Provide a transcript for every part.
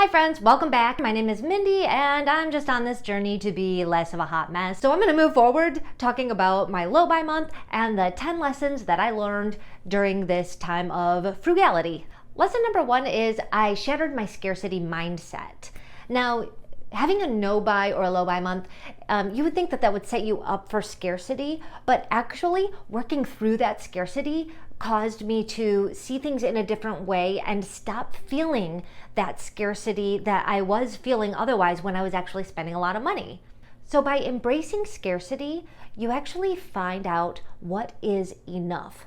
Hi friends, welcome back. My name is Mindy and I'm just on this journey to be less of a hot mess. So I'm going to move forward talking about my low buy month and the 10 lessons that I learned during this time of frugality. Lesson number 1 is I shattered my scarcity mindset. Now, having a no buy or a low buy month, you would think that that would set you up for scarcity, but actually working through that scarcity caused me to see things in a different way and stop feeling that scarcity that I was feeling otherwise when I was actually spending a lot of money. So by embracing scarcity, you actually find out what is enough.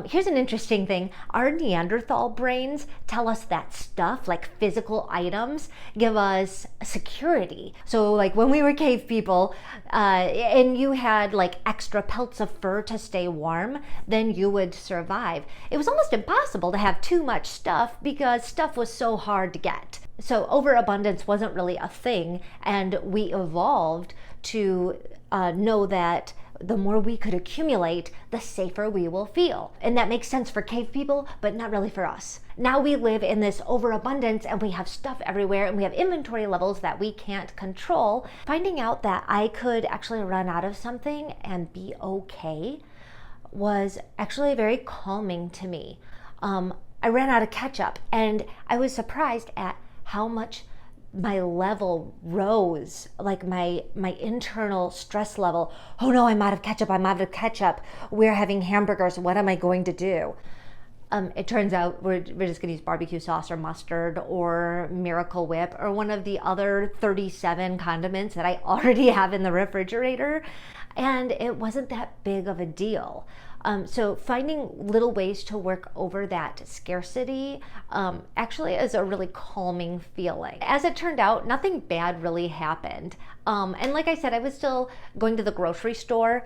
Here's an interesting thing. Our Neanderthal brains tell us that stuff, like physical items, give us security. So like when we were cave people and you had like extra pelts of fur to stay warm, then you would survive. It was almost impossible to have too much stuff because stuff was so hard to get. So overabundance wasn't really a thing, and we evolved to know that the more we could accumulate, the safer we will feel. And that makes sense for cave people, but not really for us. Now we live in this overabundance and we have stuff everywhere and we have inventory levels that we can't control. Finding out that I could actually run out of something and be okay was actually very calming to me. I ran out of ketchup and I was surprised at how much my level rose, like my internal stress level. Oh no, I'm out of ketchup. We're having hamburgers. What am I going to do? It turns out we're just gonna use barbecue sauce or mustard or Miracle Whip or one of the other 37 condiments that I already have in the refrigerator. And it wasn't that big of a deal. So finding little ways to work over that scarcity actually is a really calming feeling. As it turned out, nothing bad really happened. And like I said, I was still going to the grocery store,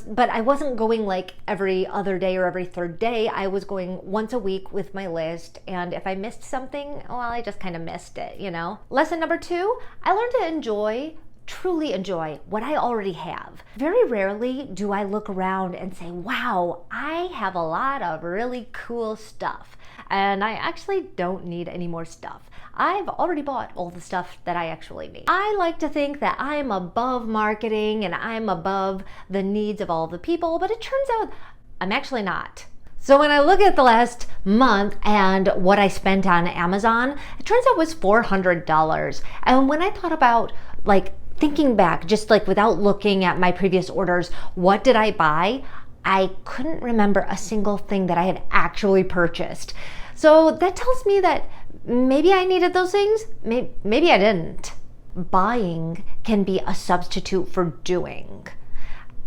but I wasn't going like every other day or every third day. I was going once a week with my list, and if I missed something, well, I just kind of missed it, you know? Lesson number 2, I learned to truly enjoy what I already have. Very rarely do I look around and say, wow, I have a lot of really cool stuff, and I actually don't need any more stuff. I've already bought all the stuff that I actually need. I like to think that I'm above marketing and I'm above the needs of all the people, but it turns out I'm actually not. So when I look at the last month and what I spent on Amazon, it turns out it was $400. And when I thought about like thinking back, just like without looking at my previous orders, what did I buy? I couldn't remember a single thing that I had actually purchased. So that tells me that maybe I needed those things, maybe I didn't. Buying can be a substitute for doing.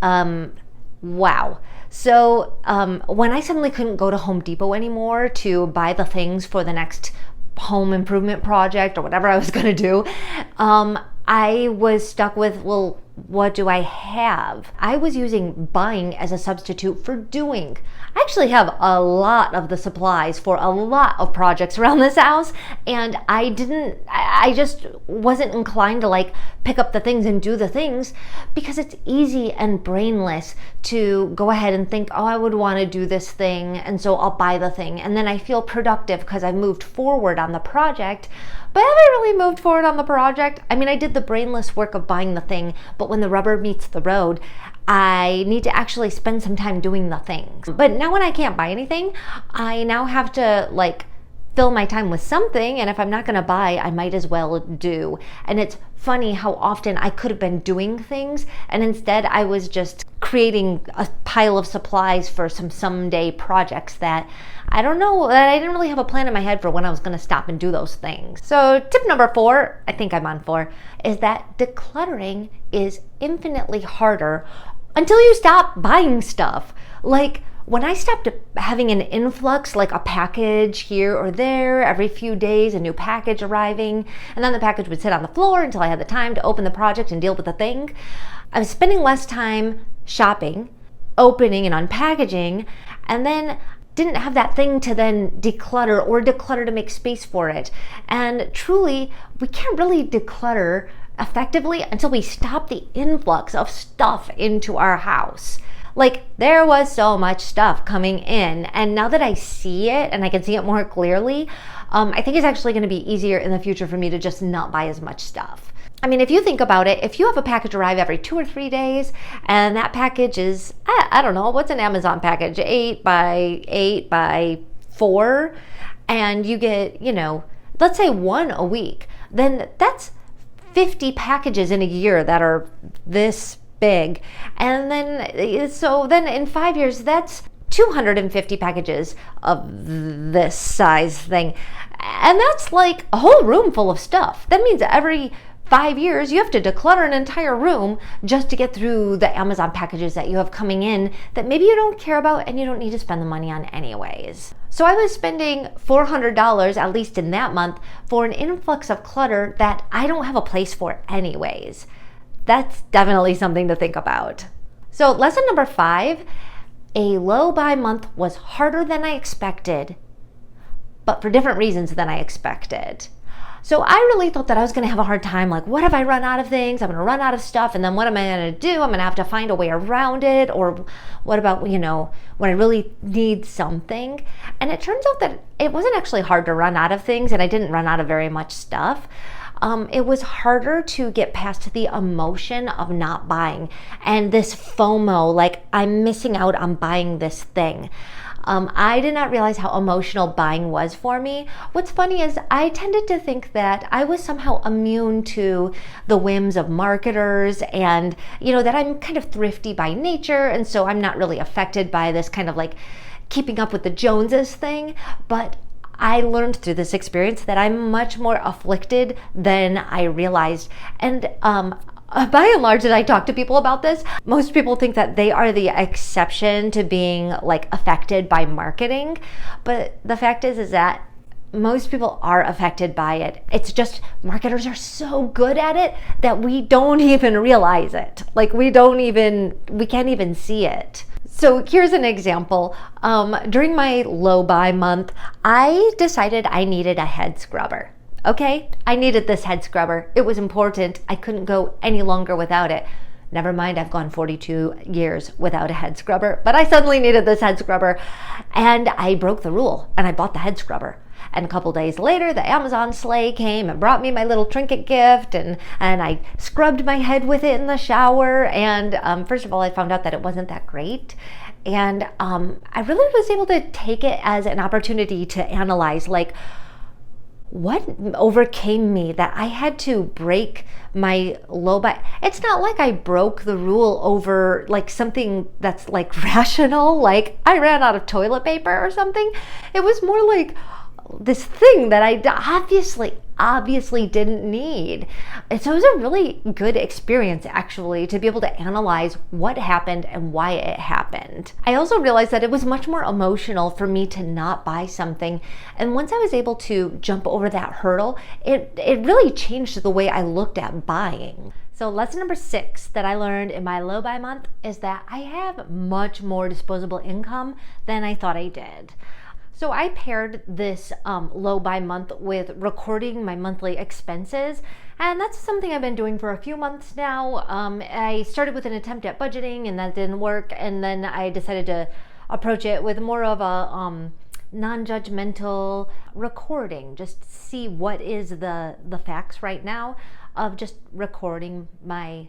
Wow. So when I suddenly couldn't go to Home Depot anymore to buy the things for the next home improvement project or whatever I was going to do, I was stuck with, well, what do I have? I was using buying as a substitute for doing. I actually have a lot of the supplies for a lot of projects around this house, and I just wasn't inclined to like pick up the things and do the things because it's easy and brainless to go ahead and think, oh, I would want to do this thing, and so I'll buy the thing. And then I feel productive because I've moved forward on the project. But have I really moved forward on the project? I mean, I did the brainless work of buying the thing, but when the rubber meets the road, I need to actually spend some time doing the things. But now when I can't buy anything, I now have to like fill my time with something, and if I'm not gonna buy, I might as well do. And it's funny how often I could have been doing things, and instead I was just creating a pile of supplies for some someday projects that I don't know, that I didn't really have a plan in my head for when I was gonna stop and do those things. So tip number 4, I think I'm on 4, is that decluttering is infinitely harder until you stop buying stuff. Like, when I stopped having an influx, like a package here or there, every few days, a new package arriving, and then the package would sit on the floor until I had the time to open the project and deal with the thing, I was spending less time shopping, opening and unpackaging, and then didn't have that thing to then declutter or declutter to make space for it. And truly, we can't really declutter effectively until we stop the influx of stuff into our house. Like, there was so much stuff coming in, and now that I see it and I can see it more clearly, I think it's actually going to be easier in the future for me to just not buy as much stuff. I mean, if you think about it, if you have a package arrive every 2 or 3 days, and that package is, I don't know, what's an Amazon package? 8 by 8 by 4, and you get, let's say 1 a week, then that's 50 packages in a year that are this big. And then, so then in 5 years, that's 250 packages of this size thing. And that's like a whole room full of stuff. That means every 5 years, you have to declutter an entire room just to get through the Amazon packages that you have coming in that maybe you don't care about and you don't need to spend the money on anyways. So I was spending $400, at least in that month, for an influx of clutter that I don't have a place for anyways. That's definitely something to think about. So lesson number 5, a low buy month was harder than I expected, but for different reasons than I expected. So I really thought that I was going to have a hard time. Like, what if I run out of things? I'm going to run out of stuff. And then what am I going to do? I'm going to have to find a way around it. Or what about, when I really need something? And it turns out that it wasn't actually hard to run out of things. And I didn't run out of very much stuff. It was harder to get past the emotion of not buying and this FOMO, like I'm missing out on buying this thing. I did not realize how emotional buying was for me. What's funny is I tended to think that I was somehow immune to the whims of marketers and, that I'm kind of thrifty by nature. And so I'm not really affected by this kind of like keeping up with the Joneses thing. But I learned through this experience that I'm much more afflicted than I realized. And by and large, as I talk to people about this, most people think that they are the exception to being like affected by marketing. But the fact is that most people are affected by it. It's just marketers are so good at it that we don't even realize it. Like we can't even see it. So here's an example. During my low buy month, I decided I needed a head scrubber. Okay, I needed this head scrubber. It was important. I couldn't go any longer without it. Never mind, I've gone 42 years without a head scrubber, but I suddenly needed this head scrubber. And I broke the rule and I bought the head scrubber. And a couple days later, the Amazon sleigh came and brought me my little trinket gift, and I scrubbed my head with it in the shower. And first of all, I found out that it wasn't that great. And I really was able to take it as an opportunity to analyze, like, what overcame me that I had to break my low buy. It's not like I broke the rule over like something that's like rational, like I ran out of toilet paper or something. It was more like this thing that I obviously didn't need. And so it was a really good experience actually to be able to analyze what happened and why it happened. I also realized that it was much more emotional for me to not buy something. And once I was able to jump over that hurdle, it really changed the way I looked at buying. So lesson number 6 that I learned in my low buy month is that I have much more disposable income than I thought I did. So I paired this low buy month with recording my monthly expenses, and that's something I've been doing for a few months now. I started with an attempt at budgeting and that didn't work, and then I decided to approach it with more of a non-judgmental recording, just see what is the facts right now of just recording my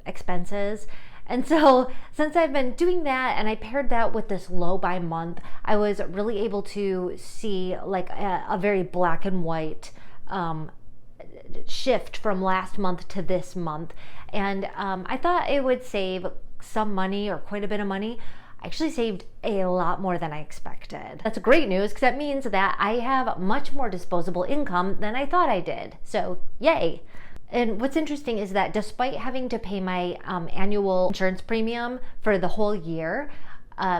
expenses. And so since I've been doing that and I paired that with this low buy month, I was really able to see like a very black and white shift from last month to this month. And I thought it would save some money or quite a bit of money. I actually saved a lot more than I expected. That's great news because that means that I have much more disposable income than I thought I did. So yay. And what's interesting is that despite having to pay my annual insurance premium for the whole year,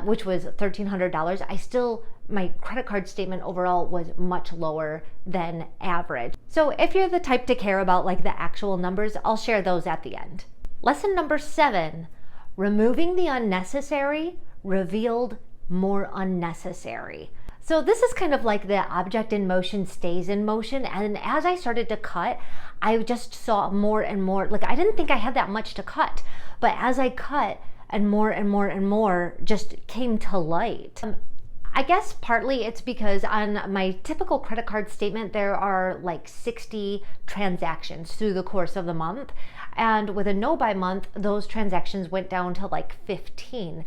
which was $1,300, my credit card statement overall was much lower than average. So if you're the type to care about like the actual numbers, I'll share those at the end. Lesson number 7, removing the unnecessary revealed more unnecessary. So this is kind of like the object in motion stays in motion. And as I started to cut, I just saw more and more, like I didn't think I had that much to cut, but as I cut, and more and more and more just came to light. I guess partly it's because on my typical credit card statement, there are like 60 transactions through the course of the month. And with a no buy month, those transactions went down to like 15.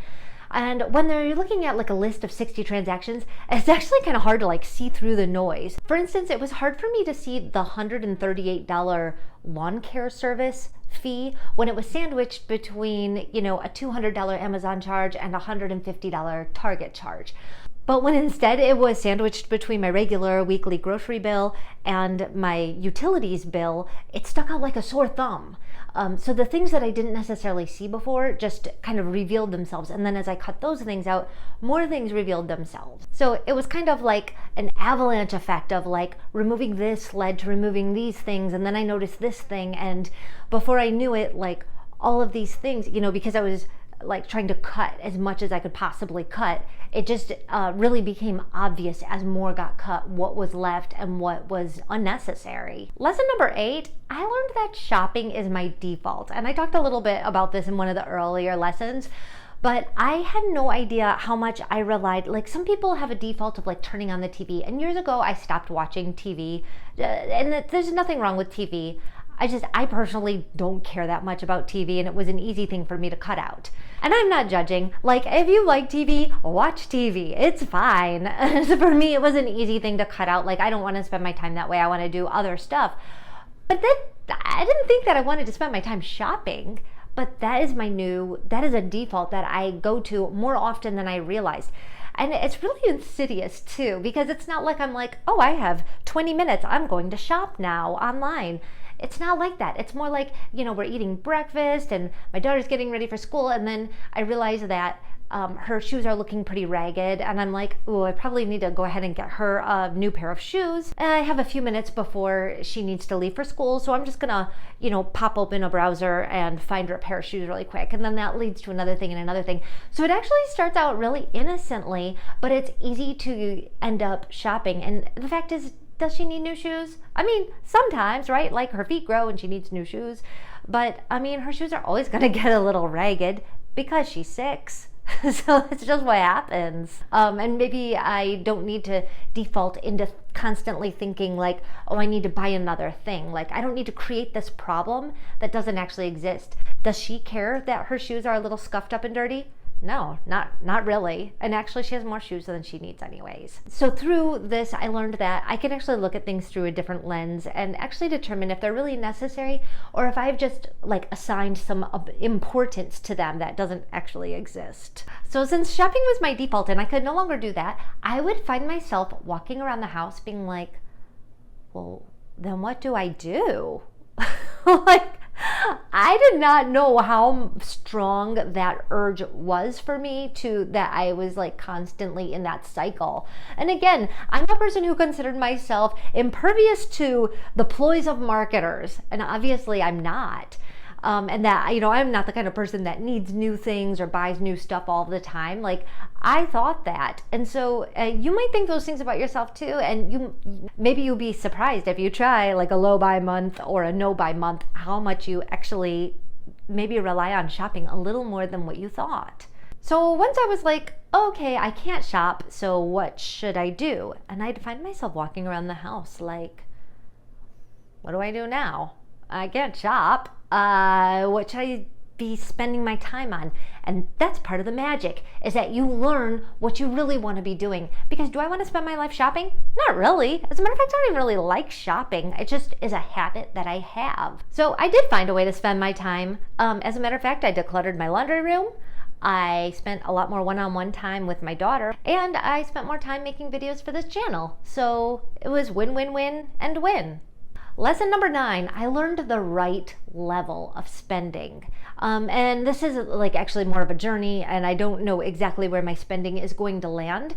And when they're looking at like a list of 60 transactions, it's actually kind of hard to like see through the noise. For instance, it was hard for me to see the $138 lawn care service fee when it was sandwiched between, you know, a $200 Amazon charge and a $150 Target charge. But when instead it was sandwiched between my regular weekly grocery bill and my utilities bill, it stuck out like a sore thumb. So the things that I didn't necessarily see before just kind of revealed themselves. And then as I cut those things out, more things revealed themselves. So it was kind of like an avalanche effect of like removing this led to removing these things. And then I noticed this thing. And before I knew it, like all of these things, you know, because I was like trying to cut as much as I could possibly cut, it just really became obvious as more got cut what was left and what was unnecessary. Lesson number 8, I learned that shopping is my default. And I talked a little bit about this in one of the earlier lessons, but I had no idea how much I relied. Like some people have a default of like turning on the TV. And years ago, I stopped watching TV. And there's nothing wrong with TV. I personally don't care that much about TV, and it was an easy thing for me to cut out. And I'm not judging. Like, if you like TV, watch TV. It's fine. So for me, it was an easy thing to cut out. Like, I don't want to spend my time that way. I want to do other stuff. But then I didn't think that I wanted to spend my time shopping. But that is a default that I go to more often than I realized. And it's really insidious too, because it's not like I'm like, oh, I have 20 minutes. I'm going to shop now online. It's not like that. It's more like, you know, we're eating breakfast and my daughter's getting ready for school. And then I realize that her shoes are looking pretty ragged. And I'm like, oh, I probably need to go ahead and get her a new pair of shoes. And I have a few minutes before she needs to leave for school. So I'm just going to, you know, pop open a browser and find her a pair of shoes really quick. And then that leads to another thing and another thing. So it actually starts out really innocently, but it's easy to end up shopping. And the fact is, does she need new shoes? I mean, sometimes, right? Like her feet grow and she needs new shoes. But I mean, her shoes are always going to get a little ragged because she's 6. So it's just what happens. And maybe I don't need to default into constantly thinking like, oh, I need to buy another thing. Like, I don't need to create this problem that doesn't actually exist. Does she care that her shoes are a little scuffed up and dirty? No, not really. And actually she has more shoes than she needs anyways. So through this, I learned that I can actually look at things through a different lens and actually determine if they're really necessary or if I've just like assigned some importance to them that doesn't actually exist. So since shopping was my default and I could no longer do that, I would find myself walking around the house being like, well, then what do I do? Like, I did not know how strong that urge was for me to that I was like constantly in that cycle. And again, I'm a person who considered myself impervious to the ploys of marketers, and obviously I'm not. And that, you know, I'm not the kind of person that needs new things or buys new stuff all the time. Like, I thought that. And so you might think those things about yourself too. And maybe you'll be surprised if you try like a low buy month or a no buy month, how much you actually maybe rely on shopping a little more than what you thought. So once I was like, okay, I can't shop, so what should I do? And I'd find myself walking around the house like, what do I do now? I can't shop. What should I be spending my time on? And that's part of the magic, is that you learn what you really want to be doing. Because do I want to spend my life shopping? Not really. As a matter of fact, I don't even really like shopping. It just is a habit that I have. So I did find a way to spend my time. As a matter of fact, I decluttered my laundry room. I spent a lot more one-on-one time with my daughter, and I spent more time making videos for this channel. So it was win, win, win, and win. Lesson number 9, I learned the right level of spending. And this is like actually more of a journey, and I don't know exactly where my spending is going to land.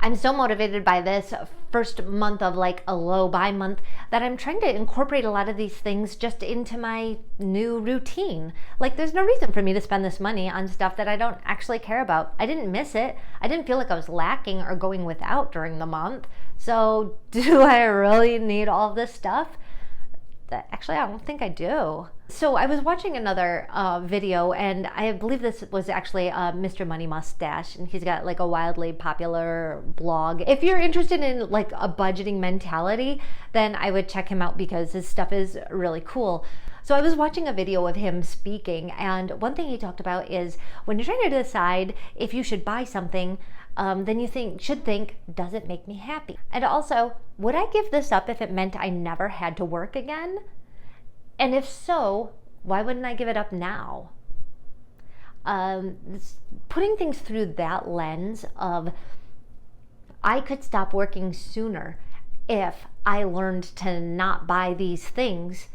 I'm so motivated by this first month of like a low buy month that I'm trying to incorporate a lot of these things just into my new routine. Like, there's no reason for me to spend this money on stuff that I don't actually care about. I didn't miss it. I didn't feel like I was lacking or going without during the month. So do I really need all this stuff? Actually, I don't think I do. So I was watching another video, and I believe this was actually Mr. Money Mustache, and he's got like a wildly popular blog. If you're interested in like a budgeting mentality, then I would check him out because his stuff is really cool. So I was watching a video of him speaking, and one thing he talked about is when you're trying to decide if you should buy something, then you should think, does it make me happy? And also, would I give this up if it meant I never had to work again? And if so, why wouldn't I give it up now? Putting things through that lens of, I could stop working sooner if I learned to not buy these things,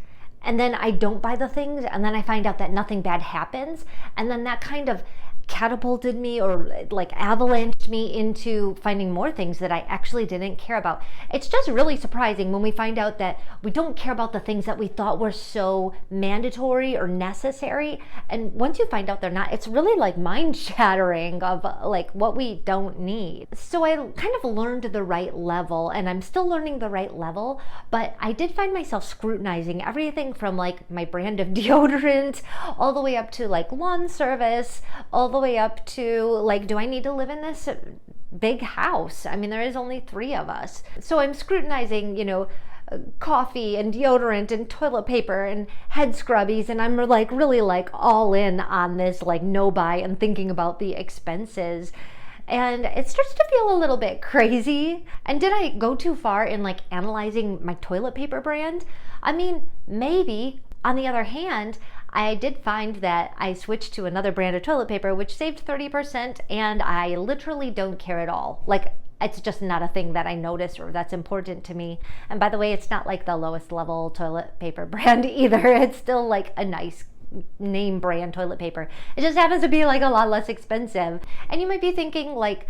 and then I don't buy the things, and then I find out that nothing bad happens, and then that kind of catapulted me or like avalanched me into finding more things that I actually didn't care about. It's just really surprising when we find out that we don't care about the things that we thought were so mandatory or necessary, and once you find out they're not, it's really like mind shattering of like what we don't need. So I kind of learned the right level, and I'm still learning the right level, but I did find myself scrutinizing everything from like my brand of deodorant all the way up to like lawn service, all the way up to like, do I need to live in this big house? I mean, there is only 3 of us. So I'm scrutinizing, coffee and deodorant and toilet paper and head scrubbies, and I'm like really like all in on this like no buy and thinking about the expenses. And it starts to feel a little bit crazy. And did I go too far in like analyzing my toilet paper brand? I mean, maybe. On the other hand, I did find that I switched to another brand of toilet paper, which saved 30%, and I literally don't care at all. Like, it's just not a thing that I notice or that's important to me. And by the way, it's not like the lowest level toilet paper brand either. It's still like a nice name brand toilet paper. It just happens to be like a lot less expensive. And you might be thinking like,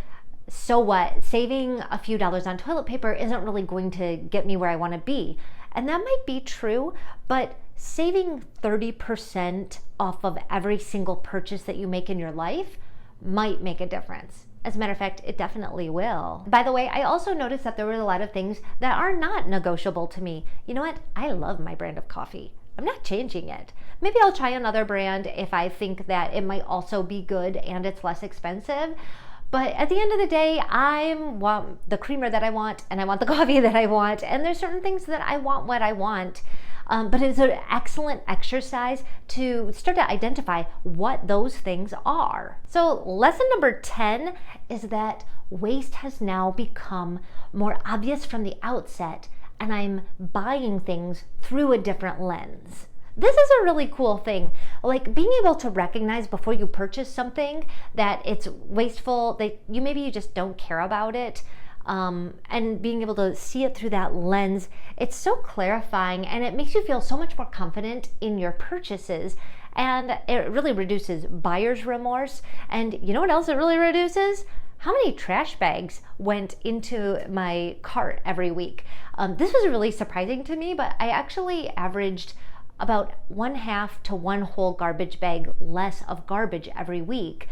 so what? Saving a few dollars on toilet paper isn't really going to get me where I want to be. And that might be true, but saving 30% off of every single purchase that you make in your life might make a difference. As a matter of fact, it definitely will. By the way, I also noticed that there were a lot of things that are not negotiable to me. You know what? I love my brand of coffee. I'm not changing it. Maybe I'll try another brand if I think that it might also be good and it's less expensive. But at the end of the day, I want the creamer that I want, and I want the coffee that I want, and there's certain things that I want what I want. But it's an excellent exercise to start to identify what those things are. So lesson number 10 is that waste has now become more obvious from the outset, and I'm buying things through a different lens. This is a really cool thing, like being able to recognize before you purchase something that it's wasteful, that you just don't care about it, and being able to see it through that lens. It's so clarifying, and it makes you feel so much more confident in your purchases, and it really reduces buyer's remorse. And you know what else it really reduces? How many trash bags went into my cart every week? This was really surprising to me, but I actually averaged about 1/2 to 1 whole garbage bag less of garbage every week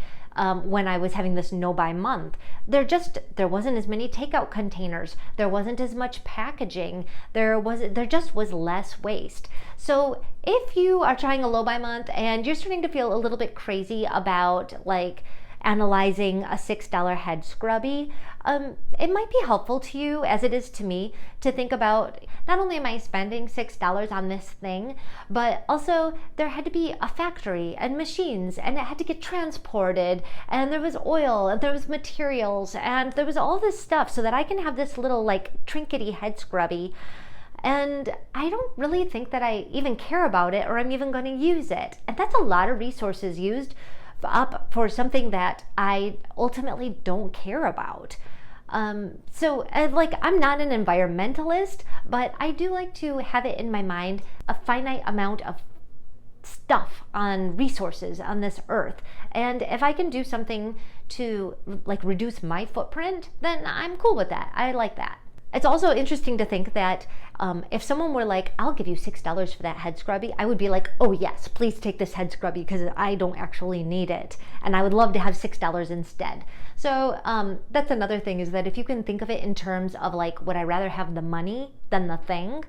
when I was having this no buy month. There wasn't as many takeout containers. There wasn't as much packaging. There just was less waste. So if you are trying a low buy month and you're starting to feel a little bit crazy about like analyzing a $6 head scrubby, it might be helpful to you, as it is to me, to think about not only am I spending $6 on this thing, but also there had to be a factory and machines, and it had to get transported, and there was oil, and there was materials, and there was all this stuff so that I can have this little like trinkety head scrubby. And I don't really think that I even care about it or I'm even going to use it. And that's a lot of resources used up for something that I ultimately don't care about. So I'm not an environmentalist, but I do like to have it in my mind a finite amount of stuff on resources on this earth. And if I can do something to like reduce my footprint, then I'm cool with that. I like that. It's also interesting to think that if someone were like, I'll give you $6 for that head scrubby, I would be like, oh yes, please take this head scrubby because I don't actually need it. And I would love to have $6 instead. So that's another thing, is that if you can think of it in terms of like, would I rather have the money than the thing?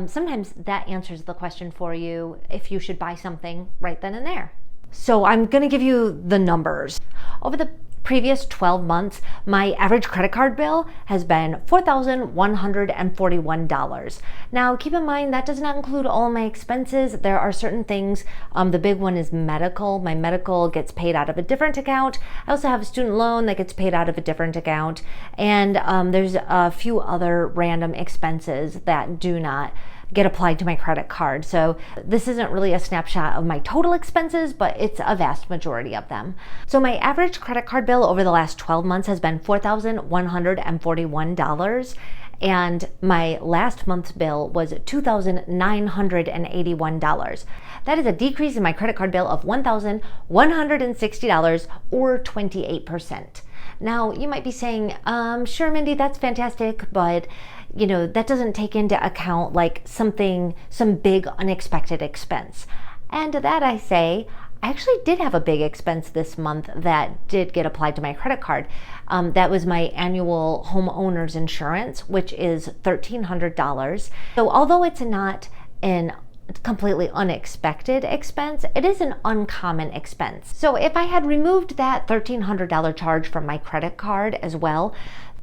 sometimes that answers the question for you if you should buy something right then and there. So I'm going to give you the numbers. Over the previous 12 months, my average credit card bill has been $4,141. Now, keep in mind that does not include all my expenses. There are certain things. The big one is medical. My medical gets paid out of a different account. I also have a student loan that gets paid out of a different account. And there's a few other random expenses that do not get applied to my credit card. So this isn't really a snapshot of my total expenses, but it's a vast majority of them. So my average credit card bill over the last 12 months has been $4,141. And my last month's bill was $2,981. That is a decrease in my credit card bill of $1,160 or 28%. Now, you might be saying, sure, Mindy, that's fantastic, but that doesn't take into account like some big unexpected expense. And to that I say, I actually did have a big expense this month that did get applied to my credit card. That was my annual homeowner's insurance, which is $1,300. So although it's not an completely unexpected expense, it is an uncommon expense. So if I had removed that $1,300 charge from my credit card as well,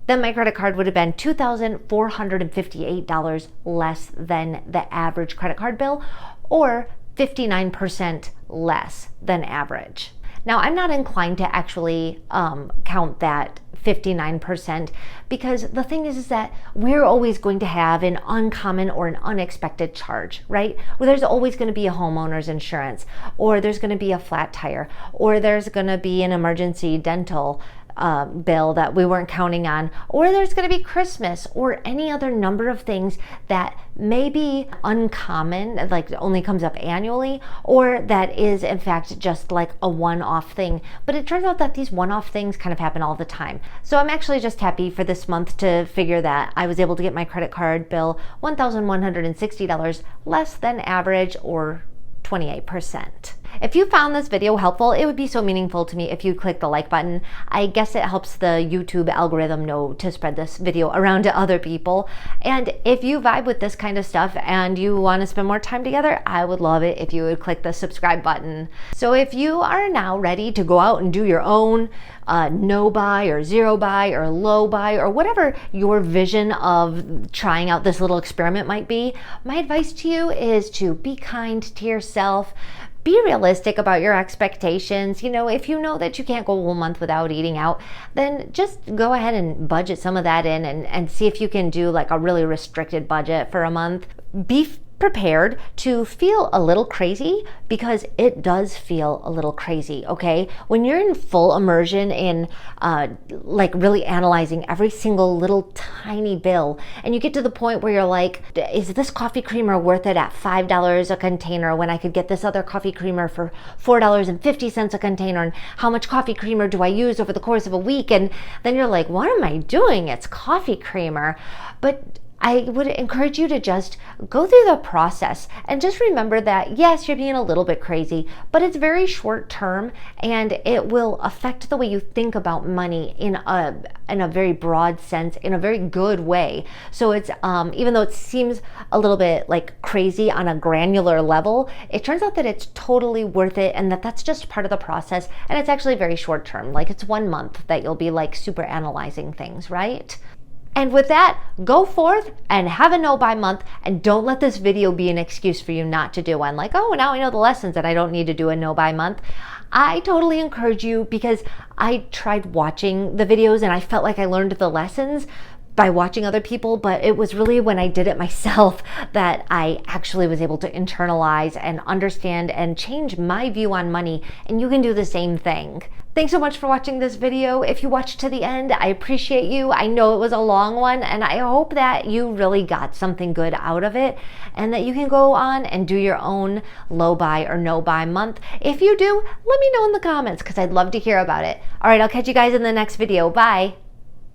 then my credit card would have been $2,458 less than the average credit card bill, or 59% less than average. Now, I'm not inclined to actually count that 59%, because the thing is that we're always going to have an uncommon or an unexpected charge, right? Well, there's always going to be a homeowner's insurance, or there's going to be a flat tire, or there's going to be an emergency dental bill that we weren't counting on, or there's going to be Christmas, or any other number of things that may be uncommon, like only comes up annually, or that is in fact just like a one-off thing. But it turns out that these one-off things kind of happen all the time. So I'm actually just happy for this month to figure that I was able to get my credit card bill $1,160 less than average, or 28%. If you found this video helpful, it would be so meaningful to me if you click the like button. I guess it helps the YouTube algorithm know to spread this video around to other people. And if you vibe with this kind of stuff and you want to spend more time together, I would love it if you would click the subscribe button. So if you are now ready to go out and do your own no buy or zero buy or low buy or whatever your vision of trying out this little experiment might be, my advice to you is to be kind to yourself. Be realistic about your expectations. If you know that you can't go a whole month without eating out, then just go ahead and budget some of that in and see if you can do like a really restricted budget for a month. Be prepared to feel a little crazy, because it does feel a little crazy, okay? When you're in full immersion in like really analyzing every single little tiny bill, and you get to the point where you're like, is this coffee creamer worth it at $5 a container when I could get this other coffee creamer for $4.50 a container? And how much coffee creamer do I use over the course of a week? And then you're like, what am I doing? It's coffee creamer. But I would encourage you to just go through the process and just remember that, yes, you're being a little bit crazy, but it's very short term, and it will affect the way you think about money in a very broad sense, in a very good way. So it's even though it seems a little bit like crazy on a granular level, it turns out that it's totally worth it, and that's just part of the process. And it's actually very short term, like it's 1 month that you'll be like super analyzing things, right? And with that, go forth and have a no-buy month, and don't let this video be an excuse for you not to do one. Like, oh, now I know the lessons and I don't need to do a no-buy month. I totally encourage you, because I tried watching the videos and I felt like I learned the lessons by watching other people, but it was really when I did it myself that I actually was able to internalize and understand and change my view on money, and you can do the same thing. Thanks so much for watching this video. If you watched to the end, I appreciate you. I know it was a long one, and I hope that you really got something good out of it, and that you can go on and do your own low buy or no buy month. If you do, let me know in the comments, because I'd love to hear about it. All right, I'll catch you guys in the next video. Bye.